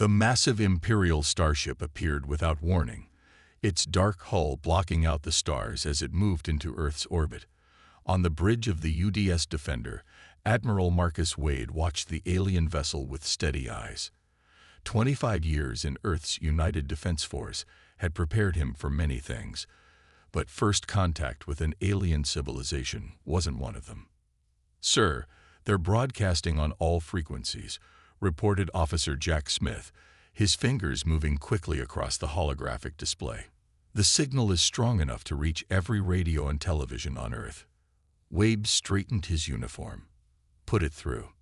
The massive Imperial starship appeared without warning, its dark hull blocking out the stars as it moved into Earth's orbit. On the bridge of the UDS Defender, Admiral Marcus Wade watched the alien vessel with steady eyes. 25 years in Earth's United Defense Force had prepared him for many things, but first contact with an alien civilization wasn't one of them. "Sir, they're broadcasting on all frequencies," reported Officer Jack Smith, his fingers moving quickly across the holographic display. "The signal is strong enough to reach every radio and television on Earth." Wade straightened his uniform. "Put it through."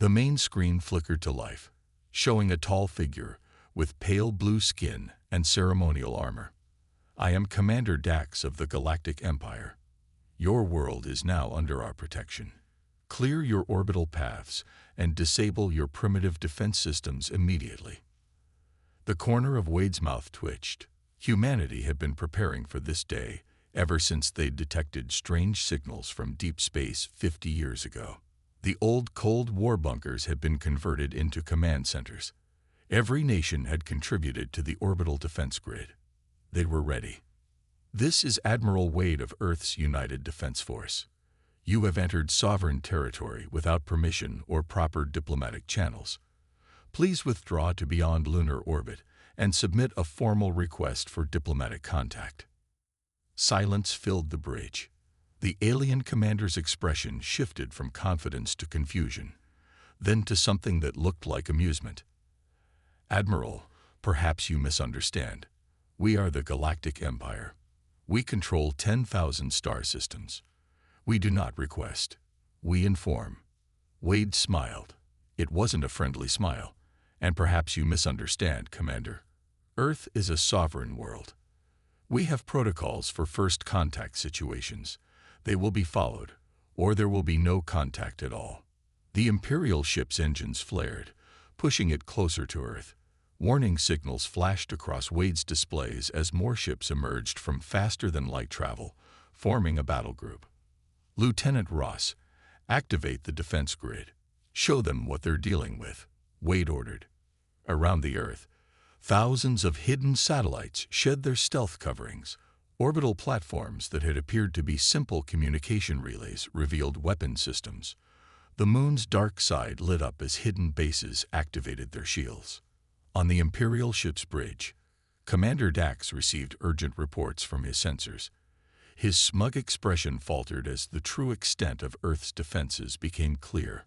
The main screen flickered to life, showing a tall figure with pale blue skin and ceremonial armor. "I am Commander Dax of the Galactic Empire. Your world is now under our protection. Clear your orbital paths and disable your primitive defense systems immediately." The corner of Wade's mouth twitched. Humanity had been preparing for this day ever since they detected strange signals from deep space 50 years ago. The old Cold War bunkers had been converted into command centers. Every nation had contributed to the orbital defense grid. They were ready. "This is Admiral Wade of Earth's United Defense Force. You have entered sovereign territory without permission or proper diplomatic channels. Please withdraw to beyond lunar orbit and submit a formal request for diplomatic contact." Silence filled the bridge. The alien commander's expression shifted from confidence to confusion, then to something that looked like amusement. "Admiral, perhaps you misunderstand. We are the Galactic Empire. We control 10,000 star systems. We do not request. We inform." Wade smiled. It wasn't a friendly smile. "And perhaps you misunderstand, Commander. Earth is a sovereign world. We have protocols for first contact situations. They will be followed, or there will be no contact at all." The Imperial ship's engines flared, pushing it closer to Earth. Warning signals flashed across Wade's displays as more ships emerged from faster-than-light travel, forming a battle group. "Lieutenant Ross, activate the defense grid. Show them what they're dealing with," Wade ordered. Around the Earth, thousands of hidden satellites shed their stealth coverings. Orbital platforms that had appeared to be simple communication relays revealed weapon systems. The moon's dark side lit up as hidden bases activated their shields. On the Imperial ship's bridge, Commander Dax received urgent reports from his sensors. His smug expression faltered as the true extent of Earth's defenses became clear.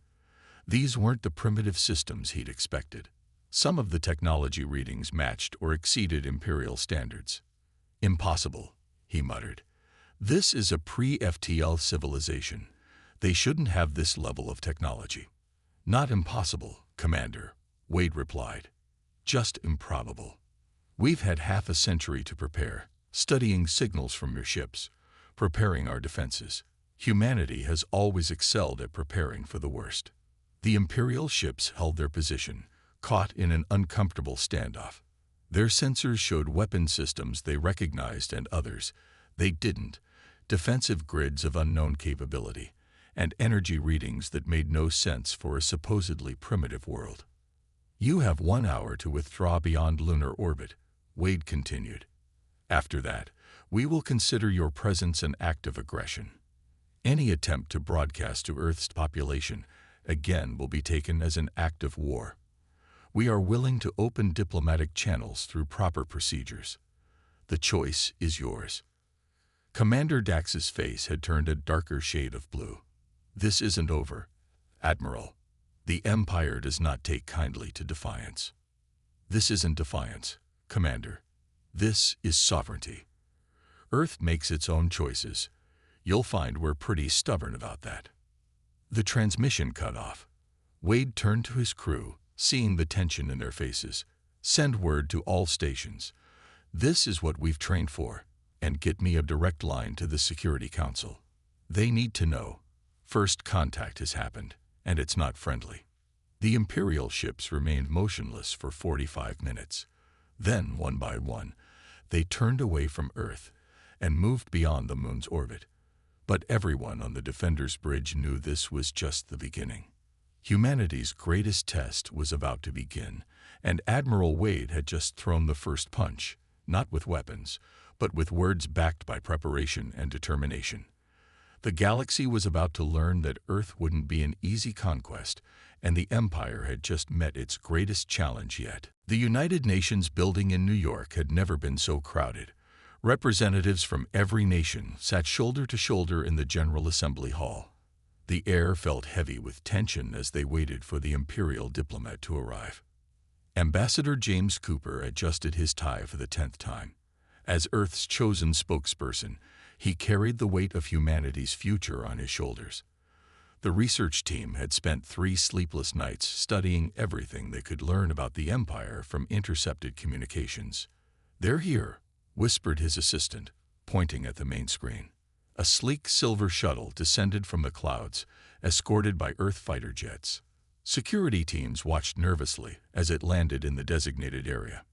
These weren't the primitive systems he'd expected. Some of the technology readings matched or exceeded Imperial standards. "Impossible," he muttered. "This is a pre-FTL civilization. They shouldn't have this level of technology." "Not impossible, Commander," Wade replied. "Just improbable. We've had half a century to prepare, studying signals from your ships, preparing our defenses. Humanity has always excelled at preparing for the worst." The Imperial ships held their position, caught in an uncomfortable standoff. Their sensors showed weapon systems they recognized and others they didn't, defensive grids of unknown capability, and energy readings that made no sense for a supposedly primitive world. "You have 1 hour to withdraw beyond lunar orbit," Wade continued. "After that, we will consider your presence an act of aggression. Any attempt to broadcast to Earth's population again will be taken as an act of war. We are willing to open diplomatic channels through proper procedures. The choice is yours." Commander Dax's face had turned a darker shade of blue. "This isn't over, Admiral. The Empire does not take kindly to defiance." "This isn't defiance, Commander. This is sovereignty. Earth makes its own choices. You'll find we're pretty stubborn about that." The transmission cut off. Wade turned to his crew, seeing the tension in their faces. "Send word to all stations. This is what we've trained for, and get me a direct line to the Security Council. They need to know. First contact has happened, and it's not friendly." The Imperial ships remained motionless for 45 minutes. Then, one by one, they turned away from Earth and moved beyond the moon's orbit. But everyone on the Defender's bridge knew this was just the beginning. Humanity's greatest test was about to begin, and Admiral Wade had just thrown the first punch, not with weapons, but with words backed by preparation and determination. The galaxy was about to learn that Earth wouldn't be an easy conquest, and the Empire had just met its greatest challenge yet. The United Nations building in New York had never been so crowded. Representatives from every nation sat shoulder to shoulder in the General Assembly Hall. The air felt heavy with tension as they waited for the Imperial diplomat to arrive. Ambassador James Cooper adjusted his tie for the 10th time. As Earth's chosen spokesperson, he carried the weight of humanity's future on his shoulders. The research team had spent 3 sleepless nights studying everything they could learn about the Empire from intercepted communications. "They're here," whispered his assistant, pointing at the main screen. A sleek silver shuttle descended from the clouds, escorted by Earth fighter jets. Security teams watched nervously as it landed in the designated area.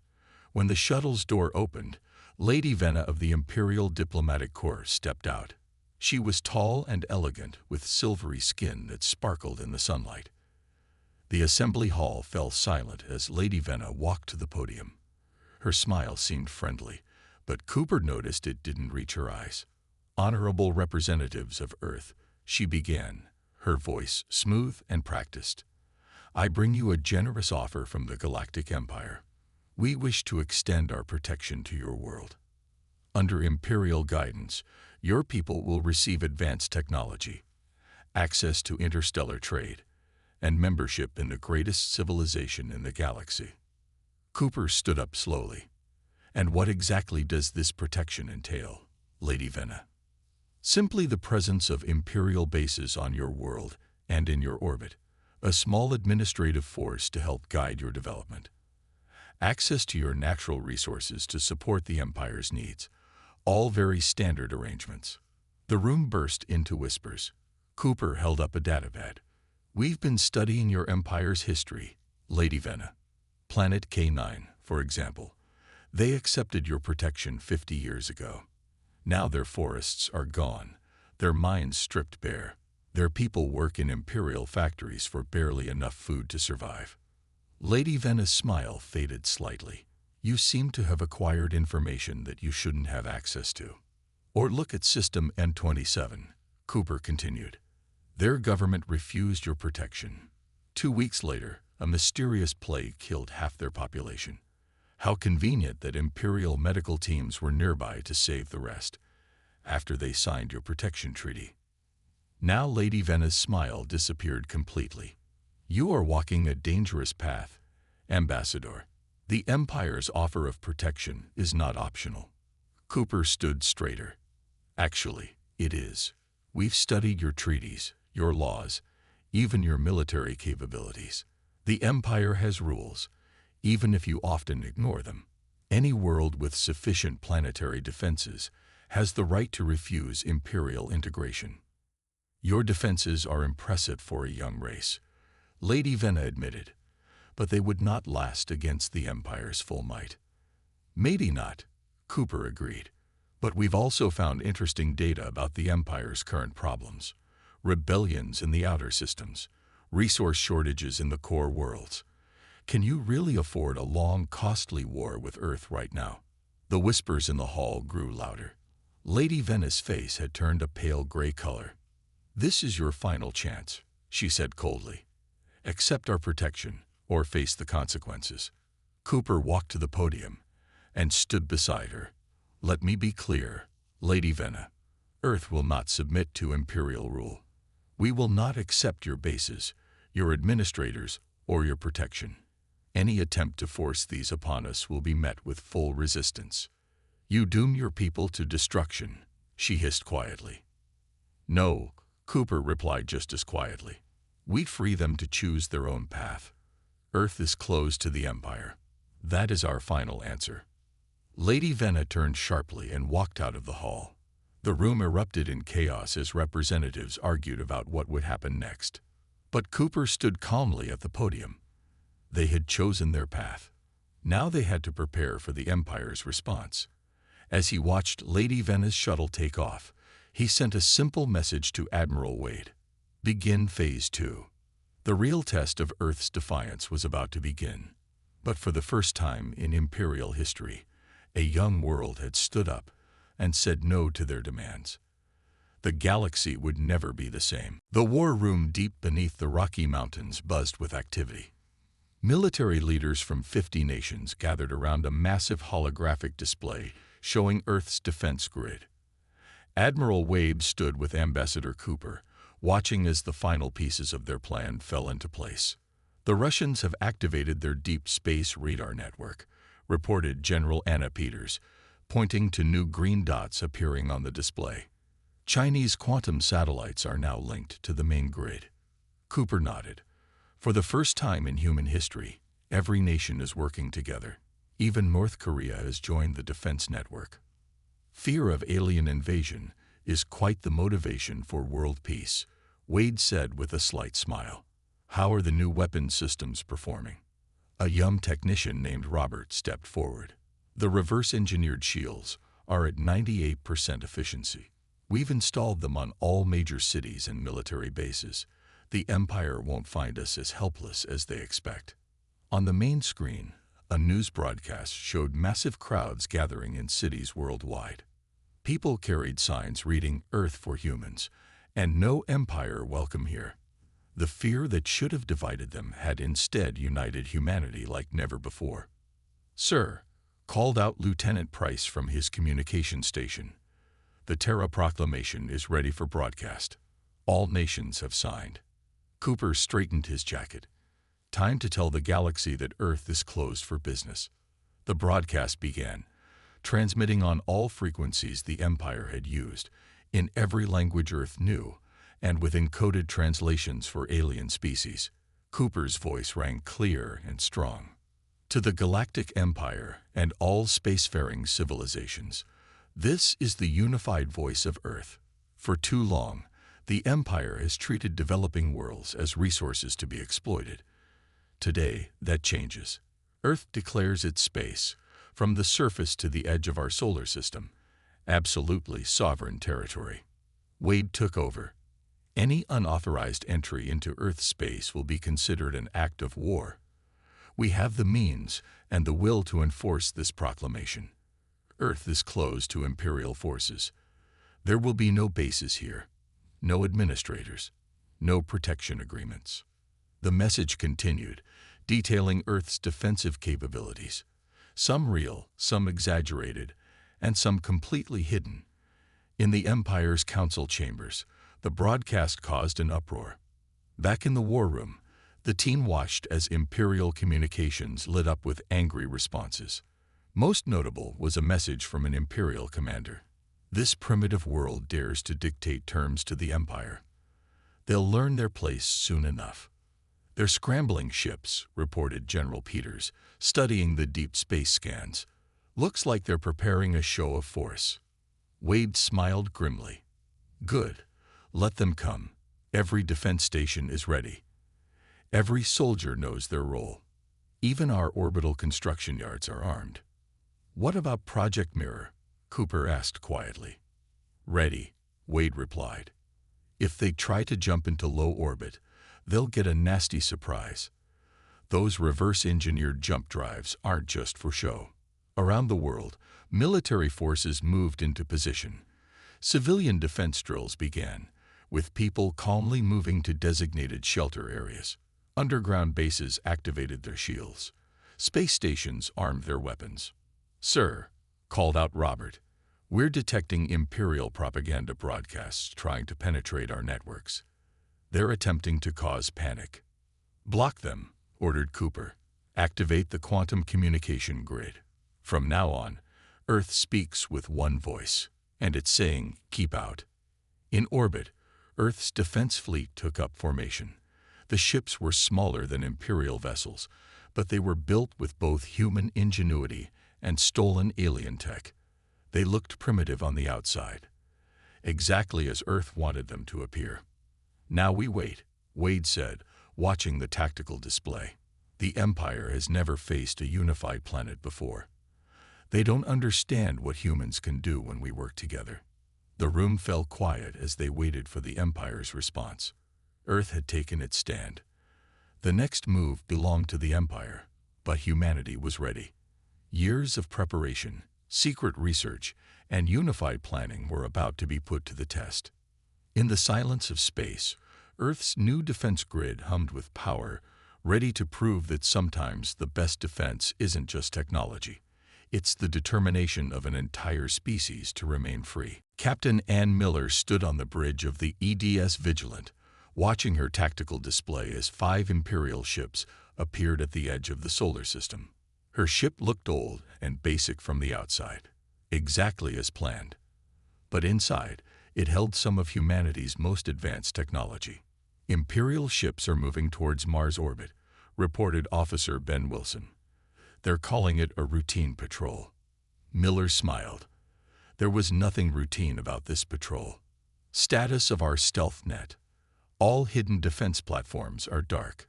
When the shuttle's door opened, Lady Venna of the Imperial Diplomatic Corps stepped out. She was tall and elegant, with silvery skin that sparkled in the sunlight. The assembly hall fell silent as Lady Venna walked to the podium. Her smile seemed friendly, but Cooper noticed it didn't reach her eyes. "Honorable representatives of Earth," she began, her voice smooth and practiced. "I bring you a generous offer from the Galactic Empire. We wish to extend our protection to your world. Under Imperial guidance, your people will receive advanced technology, access to interstellar trade, and membership in the greatest civilization in the galaxy." Cooper stood up slowly. "And what exactly does this protection entail, Lady Venna?" "Simply the presence of Imperial bases on your world and in your orbit, a small administrative force to help guide your development. Access to your natural resources to support the Empire's needs, all very standard arrangements." The room burst into whispers. Cooper held up a datapad. "We've been studying your Empire's history, Lady Venna. Planet K9, for example. They accepted your protection 50 years ago. Now their forests are gone, their mines stripped bare. Their people work in Imperial factories for barely enough food to survive." Lady Venna's smile faded slightly. "You seem to have acquired information that you shouldn't have access to." "Or look at System N27, Cooper continued. "Their government refused your protection. 2 weeks later, a mysterious plague killed half their population. How convenient that Imperial medical teams were nearby to save the rest, after they signed your protection treaty." Now Lady Venna's smile disappeared completely. "You are walking a dangerous path, Ambassador. The Empire's offer of protection is not optional." Cooper stood straighter. "Actually, it is. We've studied your treaties, your laws, even your military capabilities. The Empire has rules, even if you often ignore them. Any world with sufficient planetary defenses has the right to refuse Imperial integration. Your defenses are impressive for a young race," Lady Venna admitted, "but they would not last against the Empire's full might." "Maybe not," Cooper agreed, "but we've also found interesting data about the Empire's current problems. Rebellions in the outer systems, resource shortages in the core worlds. Can you really afford a long, costly war with Earth right now?" The whispers in the hall grew louder. Lady Venna's face had turned a pale gray color. "This is your final chance," she said coldly. "Accept our protection, or face the consequences." Cooper walked to the podium and stood beside her. "Let me be clear, Lady Venna. Earth will not submit to Imperial rule. We will not accept your bases, your administrators, or your protection. Any attempt to force these upon us will be met with full resistance." "You doom your people to destruction," she hissed quietly. "No," Cooper replied just as quietly. "We free them to choose their own path. Earth is closed to the Empire. That is our final answer." Lady Venna turned sharply and walked out of the hall. The room erupted in chaos as representatives argued about what would happen next. But Cooper stood calmly at the podium. They had chosen their path. Now they had to prepare for the Empire's response. As he watched Lady Venna's shuttle take off, he sent a simple message to Admiral Wade. "Begin Phase 2. The real test of Earth's defiance was about to begin. But for the first time in Imperial history, a young world had stood up and said no to their demands. The galaxy would never be the same. The war room deep beneath the Rocky Mountains buzzed with activity. Military leaders from 50 nations gathered around a massive holographic display showing Earth's defense grid. Admiral Wade stood with Ambassador Cooper, watching as the final pieces of their plan fell into place. The Russians have activated their deep space radar network, reported General Anna Peters, pointing to new green dots appearing on the display. Chinese quantum satellites are now linked to the main grid. Cooper nodded. For the first time in human history, every nation is working together. Even North Korea has joined the defense network. Fear of alien invasion is quite the motivation for world peace, Wade said with a slight smile. How are the new weapon systems performing? A young technician named Robert stepped forward. The reverse-engineered shields are at 98% efficiency. We've installed them on all major cities and military bases. The Empire won't find us as helpless as they expect. On the main screen, a news broadcast showed massive crowds gathering in cities worldwide. People carried signs reading "Earth for Humans" and "No Empire Welcome Here." The fear that should have divided them had instead united humanity like never before. "Sir," called out Lieutenant Price from his communication station, "the Terra Proclamation is ready for broadcast. All nations have signed." Cooper straightened his jacket. Time to tell the galaxy that Earth is closed for business. The broadcast began, transmitting on all frequencies the Empire had used, in every language Earth knew, and with encoded translations for alien species. Cooper's voice rang clear and strong. To the Galactic Empire and all spacefaring civilizations, this is the unified voice of Earth. For too long, the Empire has treated developing worlds as resources to be exploited. Today, that changes. Earth declares its space, from the surface to the edge of our solar system, absolutely sovereign territory. Wade took over. Any unauthorized entry into Earth's space will be considered an act of war. We have the means and the will to enforce this proclamation. Earth is closed to Imperial forces. There will be no bases here. No administrators, no protection agreements. The message continued, detailing Earth's defensive capabilities, some real, some exaggerated, and some completely hidden. In the Empire's council chambers, the broadcast caused an uproar. Back in the war room, the team watched as Imperial communications lit up with angry responses. Most notable was a message from an Imperial commander. This primitive world dares to dictate terms to the Empire. They'll learn their place soon enough. They're scrambling ships, reported General Peters, studying the deep space scans. Looks like they're preparing a show of force. Wade smiled grimly. Good. Let them come. Every defense station is ready. Every soldier knows their role. Even our orbital construction yards are armed. What about Project Mirror? Cooper asked quietly. Ready, Wade replied. If they try to jump into low orbit, they'll get a nasty surprise. Those reverse-engineered jump drives aren't just for show. Around the world, military forces moved into position. Civilian defense drills began, with people calmly moving to designated shelter areas. Underground bases activated their shields. Space stations armed their weapons. Sir, called out Robert, we're detecting Imperial propaganda broadcasts trying to penetrate our networks. They're attempting to cause panic. Block them, ordered Cooper. Activate the quantum communication grid. From now on, Earth speaks with one voice, and it's saying, keep out. In orbit, Earth's defense fleet took up formation. The ships were smaller than Imperial vessels, but they were built with both human ingenuity and stolen alien tech. They looked primitive on the outside, exactly as Earth wanted them to appear. Now we wait, Wade said, watching the tactical display. The Empire has never faced a unified planet before. They don't understand what humans can do when we work together. The room fell quiet as they waited for the Empire's response. Earth had taken its stand. The next move belonged to the Empire, but humanity was ready. Years of preparation, secret research, and unified planning were about to be put to the test. In the silence of space, Earth's new defense grid hummed with power, ready to prove that sometimes the best defense isn't just technology. It's the determination of an entire species to remain free. Captain Ann Miller stood on the bridge of the EDS Vigilant, watching her tactical display as 5 Imperial ships appeared at the edge of the solar system. Her ship looked old and basic from the outside, exactly as planned. But inside, it held some of humanity's most advanced technology. Imperial ships are moving towards Mars orbit, reported Officer Ben Wilson. They're calling it a routine patrol. Miller smiled. There was nothing routine about this patrol. Status of our stealth net. All hidden defense platforms are dark.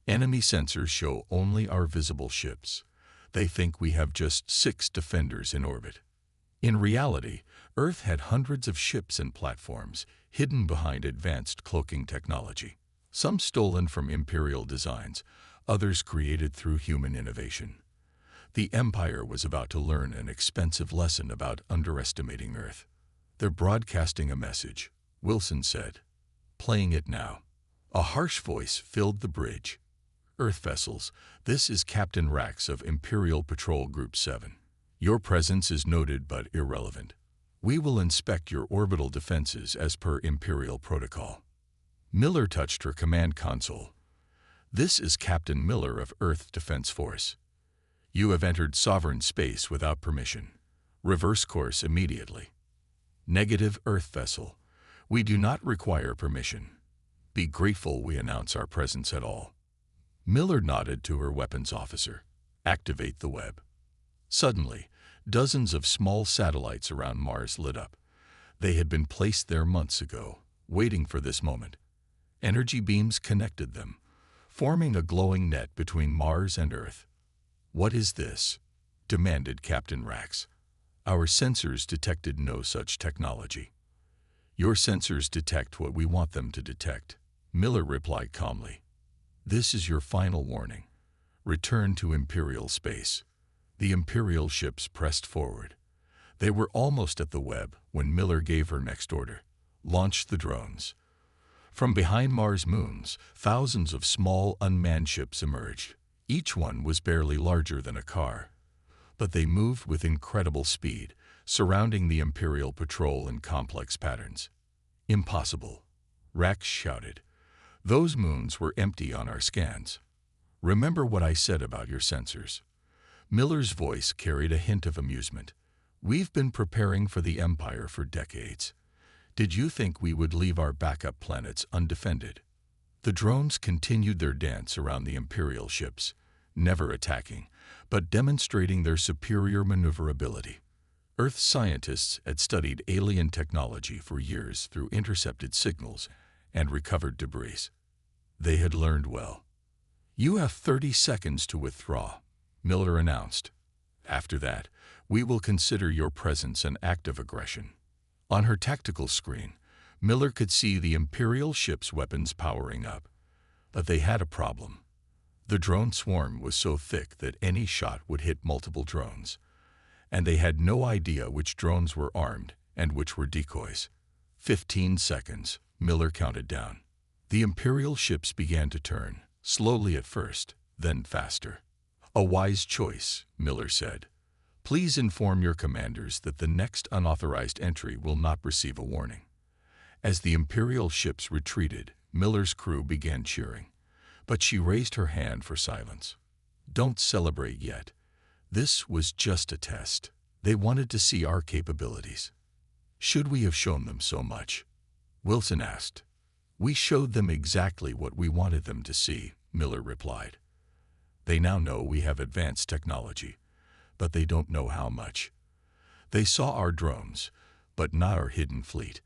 Enemy sensors show only our visible ships. They think we have just 6 defenders in orbit. In reality, Earth had hundreds of ships and platforms hidden behind advanced cloaking technology. Some stolen from Imperial designs, others created through human innovation. The Empire was about to learn an expensive lesson about underestimating Earth. They're broadcasting a message, Wilson said. Playing it now. A harsh voice filled the bridge. Earth vessels, this is Captain Rax of Imperial Patrol Group 7. Your presence is noted but irrelevant. We will inspect your orbital defenses as per Imperial protocol. Miller touched her command console. This is Captain Miller of Earth Defense Force. You have entered sovereign space without permission. Reverse course immediately. Negative, Earth vessel. We do not require permission. Be grateful we announce our presence at all. Miller nodded to her weapons officer. Activate the web. Suddenly, dozens of small satellites around Mars lit up. They had been placed there months ago, waiting for this moment. Energy beams connected them, forming a glowing net between Mars and Earth. What is this? Demanded Captain Rax. Our sensors detected no such technology. Your sensors detect what we want them to detect, Miller replied calmly. This is your final warning. Return to Imperial space. The Imperial ships pressed forward. They were almost at the web when Miller gave her next order. Launch the drones. From behind Mars moons, thousands of small unmanned ships emerged. Each one was barely larger than a car. But they moved with incredible speed, surrounding the Imperial patrol in complex patterns. Impossible, Rax shouted. Those moons were empty on our scans. Remember what I said about your sensors. Miller's voice carried a hint of amusement. We've been preparing for the Empire for decades. Did you think we would leave our backup planets undefended? The drones continued their dance around the Imperial ships, never attacking, but demonstrating their superior maneuverability. Earth scientists had studied alien technology for years through intercepted signals and recovered debris. They had learned well. You have 30 seconds to withdraw, Miller announced. After that, we will consider your presence an act of aggression. On her tactical screen, Miller could see the Imperial ship's weapons powering up. But they had a problem. The drone swarm was so thick that any shot would hit multiple drones. And they had no idea which drones were armed and which were decoys. 15 seconds, Miller counted down. The Imperial ships began to turn, slowly at first, then faster. A wise choice, Miller said. Please inform your commanders that the next unauthorized entry will not receive a warning. As the Imperial ships retreated, Miller's crew began cheering. But she raised her hand for silence. Don't celebrate yet. This was just a test. They wanted to see our capabilities. Should we have shown them so much? Wilson asked. We showed them exactly what we wanted them to see, Miller replied. They now know we have advanced technology, but they don't know how much. They saw our drones, but not our hidden fleet.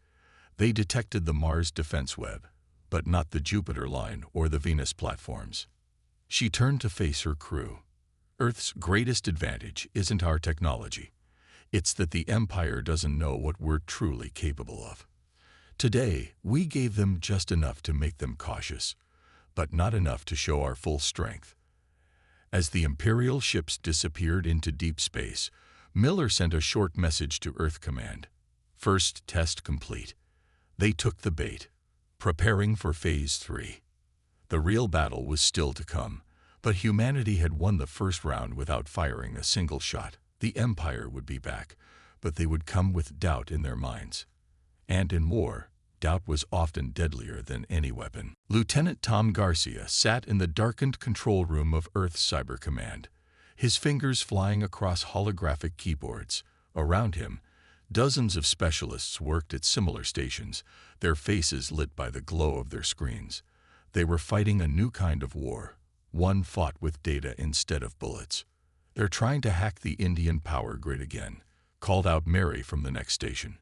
They detected the Mars defense web, but not the Jupiter line or the Venus platforms. She turned to face her crew. Earth's greatest advantage isn't our technology. It's that the Empire doesn't know what we're truly capable of. Today, we gave them just enough to make them cautious, but not enough to show our full strength. As the Imperial ships disappeared into deep space, Miller sent a short message to Earth Command. First test complete. They took the bait, preparing for Phase 3. The real battle was still to come, but humanity had won the first round without firing a single shot. The Empire would be back, but they would come with doubt in their minds. And in war, doubt was often deadlier than any weapon. Lieutenant Tom Garcia sat in the darkened control room of Earth's Cyber Command, his fingers flying across holographic keyboards. Around him, dozens of specialists worked at similar stations, their faces lit by the glow of their screens. They were fighting a new kind of war, one fought with data instead of bullets. "They're trying to hack the Indian power grid again," called out Mary from the next station.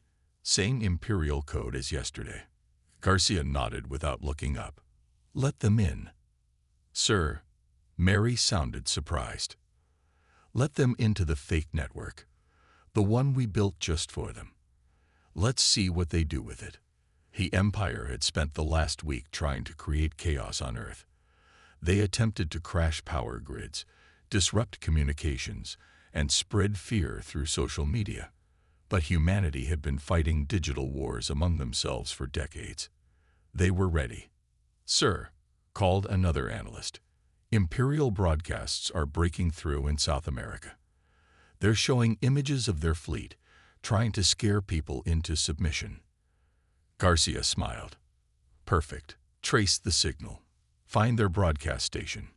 "Same Imperial code as yesterday." Garcia nodded without looking up. "Let them in." "Sir," Mary sounded surprised. "Let them into the fake network, the one we built just for them. Let's see what they do with it." The Empire had spent the last week trying to create chaos on Earth. They attempted to crash power grids, disrupt communications, and spread fear through social media. But humanity had been fighting digital wars among themselves for decades. They were ready. "Sir," called another analyst, "Imperial broadcasts are breaking through in South America. They're showing images of their fleet, trying to scare people into submission." Garcia smiled. "Perfect. Trace the signal. Find their broadcast station."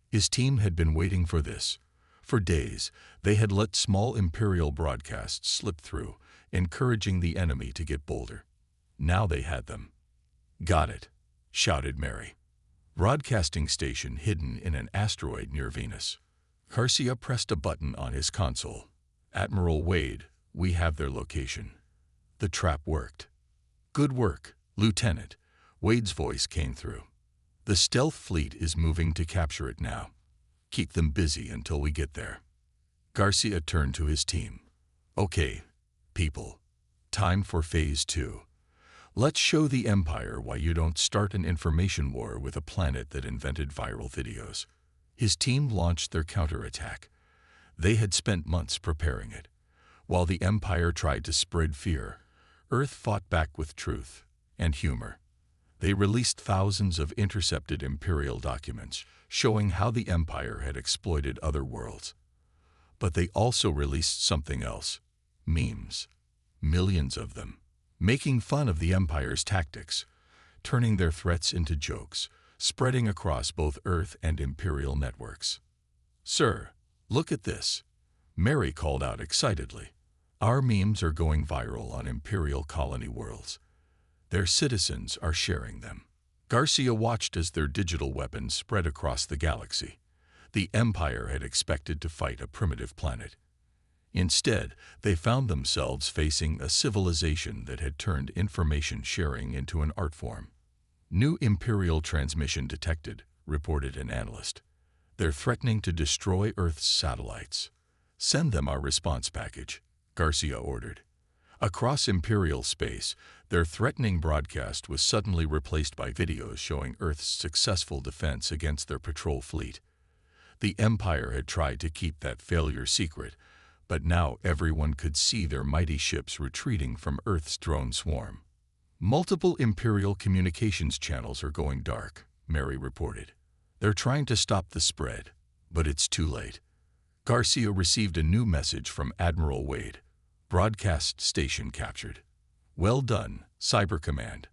His team had been waiting for this. For days, they had let small Imperial broadcasts slip through, encouraging the enemy to get bolder. Now they had them. "Got it," shouted Mary. "Broadcasting station hidden in an asteroid near Venus." Garcia pressed a button on his console. "Admiral Wade, we have their location." The trap worked. "Good work, Lieutenant," Wade's voice came through. "The stealth fleet is moving to capture it now. Keep them busy until we get there." Garcia turned to his team. "Okay, people, time for Phase 2. Let's show the Empire why you don't start an information war with a planet that invented viral videos." His team launched their counterattack. They had spent months preparing it. While the Empire tried to spread fear, Earth fought back with truth and humor. They released thousands of intercepted Imperial documents, showing how the Empire had exploited other worlds. But they also released something else: memes. Millions of them, making fun of the Empire's tactics, turning their threats into jokes, spreading across both Earth and Imperial networks. "Sir, look at this," Mary called out excitedly. "Our memes are going viral on Imperial colony worlds. Their citizens are sharing them." Garcia watched as their digital weapons spread across the galaxy. The Empire had expected to fight a primitive planet. Instead, they found themselves facing a civilization that had turned information sharing into an art form. "New Imperial transmission detected," reported an analyst. "They're threatening to destroy Earth's satellites." "Send them our response package," Garcia ordered. Across Imperial space, their threatening broadcast was suddenly replaced by videos showing Earth's successful defense against their patrol fleet. The Empire had tried to keep that failure secret, but now everyone could see their mighty ships retreating from Earth's drone swarm. "Multiple Imperial communications channels are going dark," Mary reported. "They're trying to stop the spread, but it's too late." Garcia received a new message from Admiral Wade. "Broadcast station captured. Well done, Cyber Command.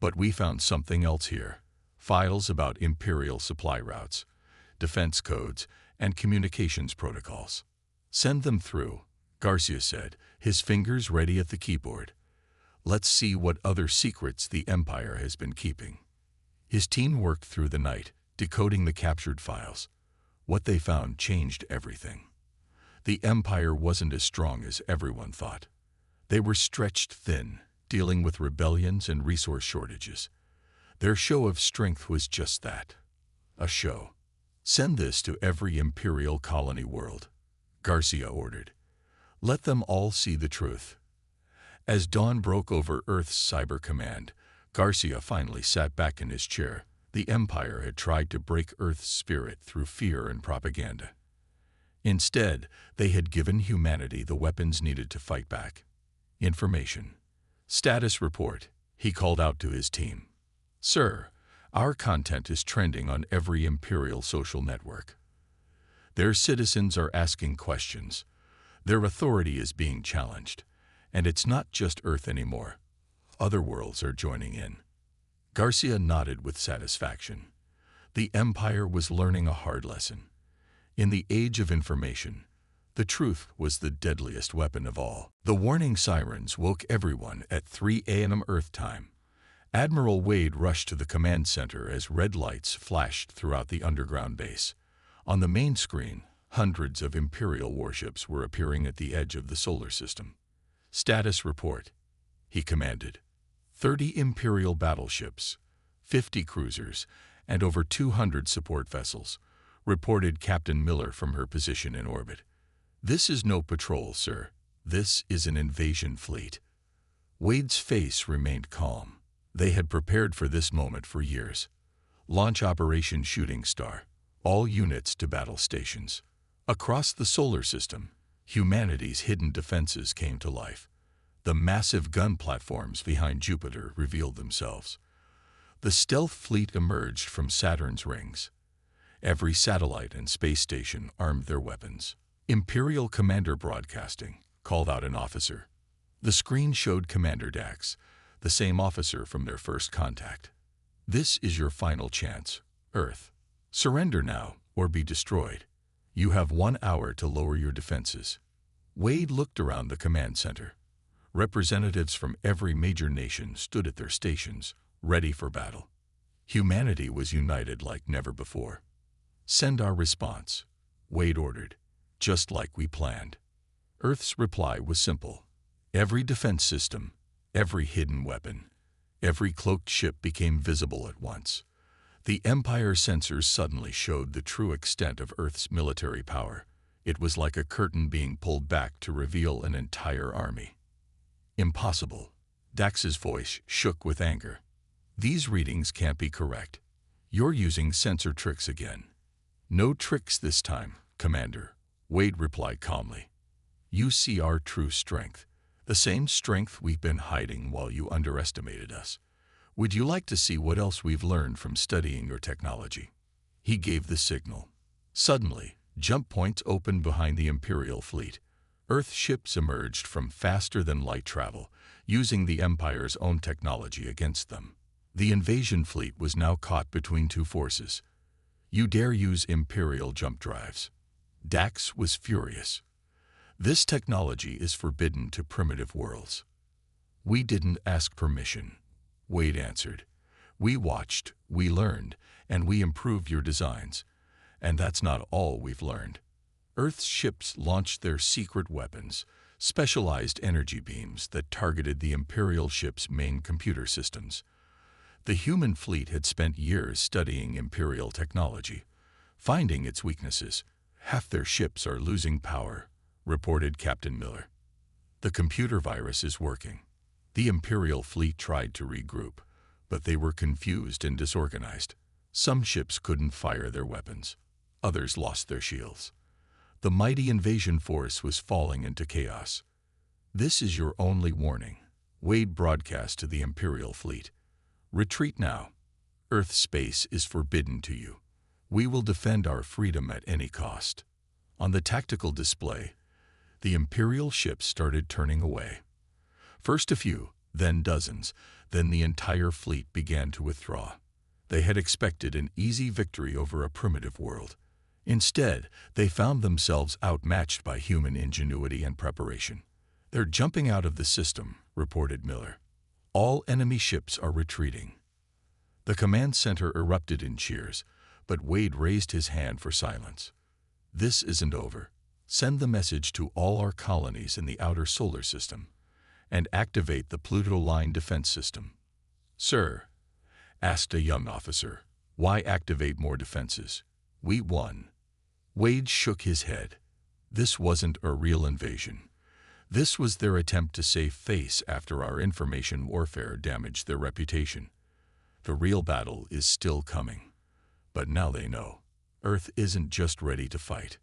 But we found something else here. Files about Imperial supply routes, defense codes, and communications protocols." "Send them through," Garcia said, his fingers ready at the keyboard. "Let's see what other secrets the Empire has been keeping." His team worked through the night, decoding the captured files. What they found changed everything. The Empire wasn't as strong as everyone thought. They were stretched thin, dealing with rebellions and resource shortages. Their show of strength was just that, a show. "Send this to every Imperial colony world," Garcia ordered. "Let them all see the truth." As dawn broke over Earth's Cyber Command, Garcia finally sat back in his chair, The Empire had tried to break Earth's spirit through fear and propaganda. Instead, they had given humanity the weapons needed to fight back. Information. Status report. He called out to his team. Sir, our content is trending on every Imperial social network. Their citizens are asking questions. Their authority is being challenged. And it's not just Earth anymore. Other worlds are joining in. Garcia nodded with satisfaction. The Empire was learning a hard lesson. In the age of information, the truth was the deadliest weapon of all. The warning sirens woke everyone at 3 a.m. Earth time. Admiral Wade rushed to the command center as red lights flashed throughout the underground base. On the main screen, hundreds of Imperial warships were appearing at the edge of the solar system. Status report, he commanded. 30 Imperial battleships, 50 cruisers, and over 200 support vessels, reported Captain Miller from her position in orbit. This is no patrol, sir. This is an invasion fleet. Wade's face remained calm. They had prepared for this moment for years. Launch Operation Shooting Star. All units to battle stations. Across the solar system, humanity's hidden defenses came to life. The massive gun platforms behind Jupiter revealed themselves. The stealth fleet emerged from Saturn's rings. Every satellite and space station armed their weapons. Imperial Commander Broadcasting called out an officer. The screen showed Commander Dax, the same officer from their first contact. This is your final chance, Earth. Surrender now or be destroyed. You have 1 hour to lower your defenses. Wade looked around the command center. Representatives from every major nation stood at their stations, ready for battle. Humanity was united like never before. Send our response, Wade ordered, just like we planned. Earth's reply was simple. Every defense system, every hidden weapon, every cloaked ship became visible at once. The Empire sensors suddenly showed the true extent of Earth's military power. It was like a curtain being pulled back to reveal an entire army. Impossible. Dax's voice shook with anger. These readings can't be correct. You're using sensor tricks again. No tricks this time, Commander, Wade replied calmly. You see our true strength, the same strength we've been hiding while you underestimated us. Would you like to see what else we've learned from studying your technology? He gave the signal. Suddenly, jump points opened behind the Imperial fleet. Earth ships emerged from faster-than-light travel, using the Empire's own technology against them. The invasion fleet was now caught between two forces. You dare use Imperial jump drives? Dax was furious. This technology is forbidden to primitive worlds. We didn't ask permission, Wade answered. We watched, we learned, and we improved your designs. And that's not all we've learned. Earth's ships launched their secret weapons, specialized energy beams that targeted the Imperial ship's main computer systems. The human fleet had spent years studying Imperial technology, finding its weaknesses. Half their ships are losing power, reported Captain Miller. The computer virus is working. The Imperial fleet tried to regroup, but they were confused and disorganized. Some ships couldn't fire their weapons. Others lost their shields. The mighty invasion force was falling into chaos. This is your only warning, Wade broadcast to the Imperial fleet. Retreat now. Earth space is forbidden to you. We will defend our freedom at any cost. On the tactical display, the Imperial ships started turning away. First a few, then dozens, then the entire fleet began to withdraw. They had expected an easy victory over a primitive world. Instead, they found themselves outmatched by human ingenuity and preparation. They're jumping out of the system, reported Miller. All enemy ships are retreating. The command center erupted in cheers, but Wade raised his hand for silence. This isn't over. Send the message to all our colonies in the outer solar system and activate the Pluto Line defense system. Sir, asked a young officer, why activate more defenses? We won. Wade shook his head. This wasn't a real invasion. This was their attempt to save face after our information warfare damaged their reputation. The real battle is still coming. But now they know. Earth isn't just ready to fight.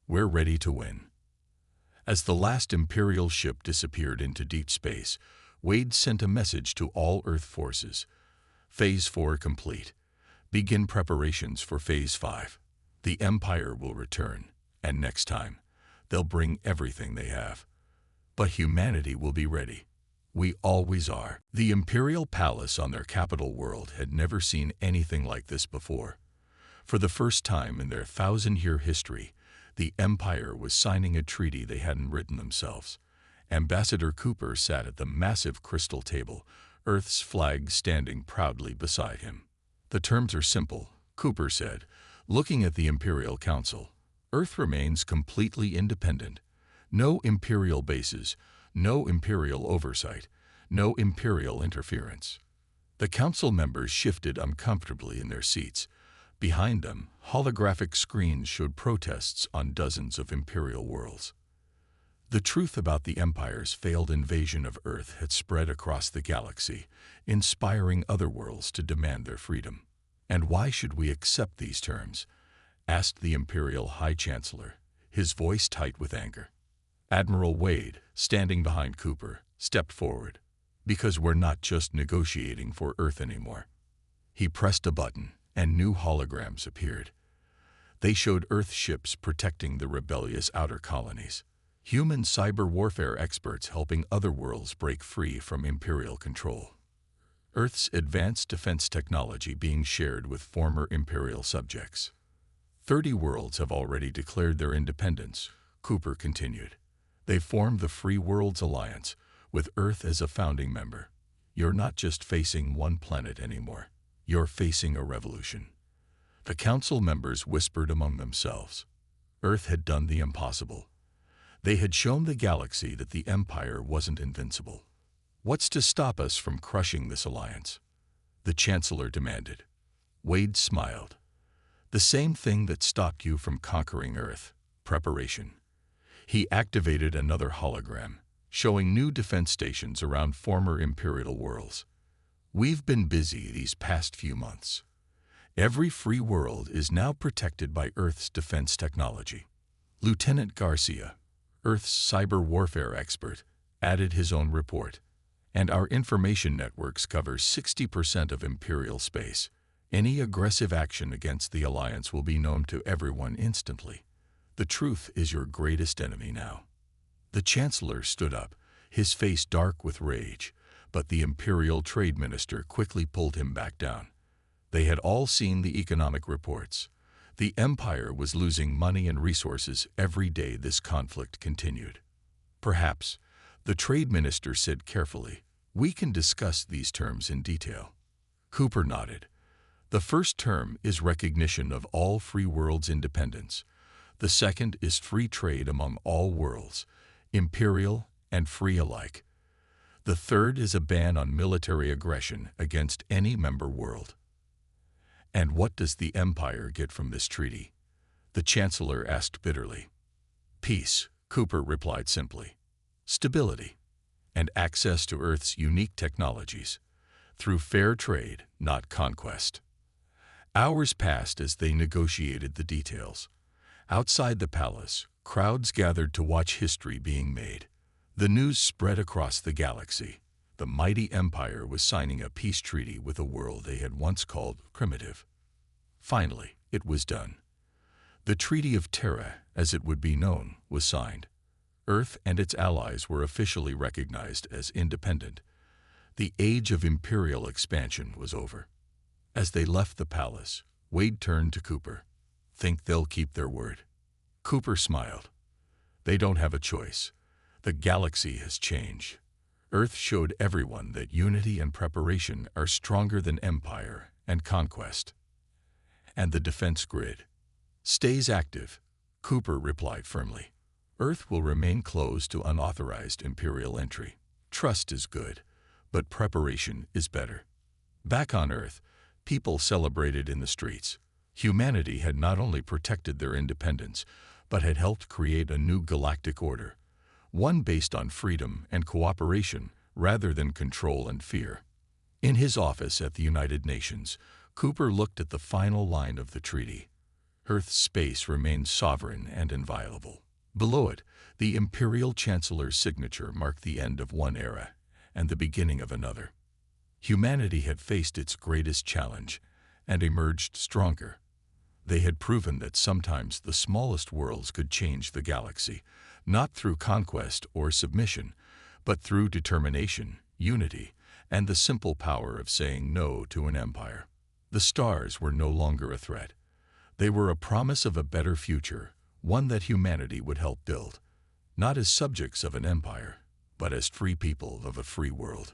We're ready to win. As the last Imperial ship disappeared into deep space, Wade sent a message to all Earth forces. Phase 4 complete. Begin preparations for Phase 5. The Empire will return, and next time, they'll bring everything they have. But humanity will be ready. We always are. The Imperial Palace on their capital world had never seen anything like this before. For the first time in their 1,000-year history, the Empire was signing a treaty they hadn't written themselves. Ambassador Cooper sat at the massive crystal table, Earth's flag standing proudly beside him. The terms are simple, Cooper said, looking at the Imperial Council. Earth remains completely independent. No Imperial bases, no Imperial oversight, no Imperial interference. The Council members shifted uncomfortably in their seats. Behind them, holographic screens showed protests on dozens of Imperial worlds. The truth about the Empire's failed invasion of Earth had spread across the galaxy, inspiring other worlds to demand their freedom. "And why should we accept these terms?" asked the Imperial High Chancellor, his voice tight with anger. Admiral Wade, standing behind Cooper, stepped forward. "Because we're not just negotiating for Earth anymore." He pressed a button, and new holograms appeared. They showed Earth ships protecting the rebellious outer colonies. Human cyber warfare experts helping other worlds break free from Imperial control. Earth's advanced defense technology being shared with former Imperial subjects. 30 worlds have already declared their independence, Cooper continued. They've formed the Free Worlds Alliance, with Earth as a founding member. You're not just facing one planet anymore. You're facing a revolution. The Council members whispered among themselves. Earth had done the impossible. They had shown the galaxy that the Empire wasn't invincible. "What's to stop us from crushing this alliance?" the Chancellor demanded. Wade smiled. "The same thing that stopped you from conquering Earth, preparation." He activated another hologram, showing new defense stations around former Imperial worlds. "We've been busy these past few months. Every free world is now protected by Earth's defense technology." Lieutenant Garcia, Earth's cyber warfare expert, added his own report. "And our information networks cover 60% of Imperial space. Any aggressive action against the Alliance will be known to everyone instantly. The truth is your greatest enemy now." The Chancellor stood up, his face dark with rage, but the Imperial Trade Minister quickly pulled him back down. They had all seen the economic reports. The Empire was losing money and resources every day this conflict continued. "Perhaps," the Trade Minister said carefully, "we can discuss these terms in detail." Cooper nodded. "The first term is recognition of all free worlds' independence. The second is free trade among all worlds, Imperial and free alike. The third is a ban on military aggression against any member world." "And what does the Empire get from this treaty?" the Chancellor asked bitterly. "Peace," Cooper replied simply. "Stability. And access to Earth's unique technologies. Through fair trade, not conquest." Hours passed as they negotiated the details. Outside the palace, crowds gathered to watch history being made. The news spread across the galaxy. The mighty Empire was signing a peace treaty with a world they had once called primitive. Finally, it was done. The Treaty of Terra, as it would be known, was signed. Earth and its allies were officially recognized as independent. The age of Imperial expansion was over. As they left the palace, Wade turned to Cooper. "Think they'll keep their word?" Cooper smiled. "They don't have a choice. The galaxy has changed. Earth showed everyone that unity and preparation are stronger than empire and conquest." "And the defense grid stays active," Cooper replied firmly. "Earth will remain closed to unauthorized Imperial entry. Trust is good, but preparation is better." Back on Earth, people celebrated in the streets. Humanity had not only protected their independence, but had helped create a new galactic order, one based on freedom and cooperation rather than control and fear. In his office at the United Nations, Cooper looked at the final line of the treaty. Earth's space remains sovereign and inviolable. Below it, the Imperial Chancellor's signature marked the end of one era and the beginning of another. Humanity had faced its greatest challenge and emerged stronger. They had proven that sometimes the smallest worlds could change the galaxy, not through conquest or submission, but through determination, unity, and the simple power of saying no to an empire. The stars were no longer a threat. They were a promise of a better future, one that humanity would help build, not as subjects of an empire, but as free people of a free world.